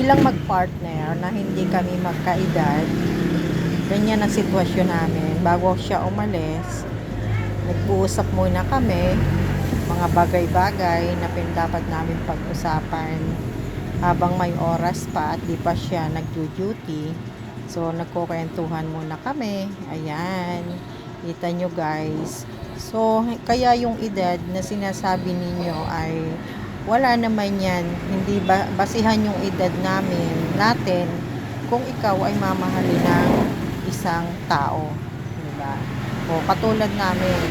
bilang magpartner na hindi kami magkaedad, ganyan ang sitwasyon namin. Bago siya umalis, nag-uusap muna kami, mga bagay-bagay na dapat namin pag-usapan habang may oras pa at di pa siya nag-duty. So, nagkukwentuhan muna kami. Ayan. Kita nyo guys. So, kaya yung edad na sinasabi ninyo ay wala naman yan. Hindi basihan yung edad natin kung ikaw ay mamahalin ng isang tao. Diba? O, katulad namin,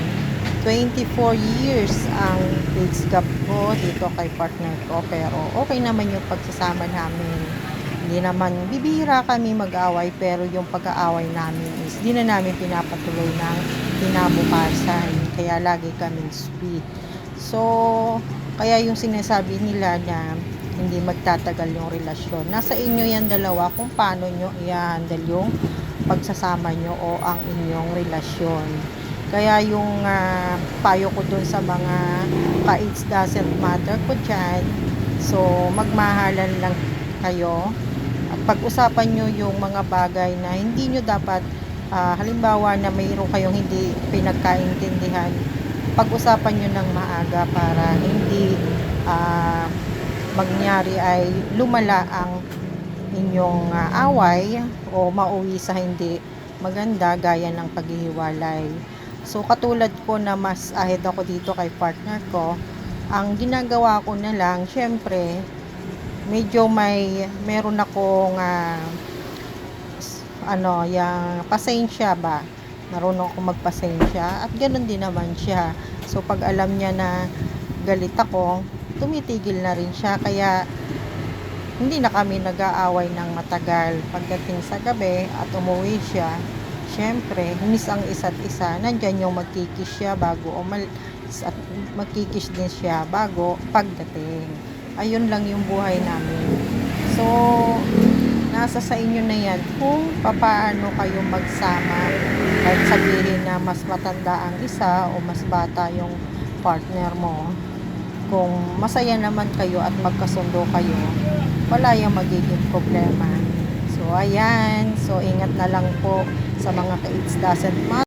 24 years ang age gap ko dito kay partner ko, pero okay naman yung pagsasama namin. Hindi naman bibihira kami mag-away, pero yung pag-aaway namin is di na namin pinapatuloy ng kinabukasan, kaya lagi kaming sweet. So kaya yung sinasabi nila na hindi magtatagal yung relasyon, nasa inyo yan dalawa kung paano nyo i-handle yung pagsasama nyo o ang inyong relasyon. Kaya yung payo ko dun sa mga ka-age doesn't matter ko dyan, so magmahalan lang kayo at pag-usapan nyo yung mga bagay na hindi nyo dapat, halimbawa na mayroon kayong hindi pinagkaintindihan, pag-usapan nyo ng maaga para hindi mangyari ay lumala ang inyong away o mauwi sa hindi maganda gaya ng paghihiwalay. So katulad ko na mas ahead ako dito kay partner ko, ang ginagawa ko na lang, syempre medyo meron akong yung pasensya ba, marunong ako magpasensya at ganoon din naman siya. So pag alam niya na galit ako, tumitigil na rin siya, kaya hindi na kami nag-aaway ng matagal. Pagdating sa gabi at umuwi siya, syempre miss ang isa't isa, nandyan yung magkikis siya bago umalis at magkikis din siya bago pagdating. Ayun lang yung buhay namin. So nasa sa inyo na yan kung paano kayo magsama, kahit sabihin na mas matanda ang isa o mas bata yung partner mo. Kung masaya naman kayo at magkasundo kayo, wala yung magiging problema. So ayan, so ingat na lang po sa mga ka-age doesn't matter.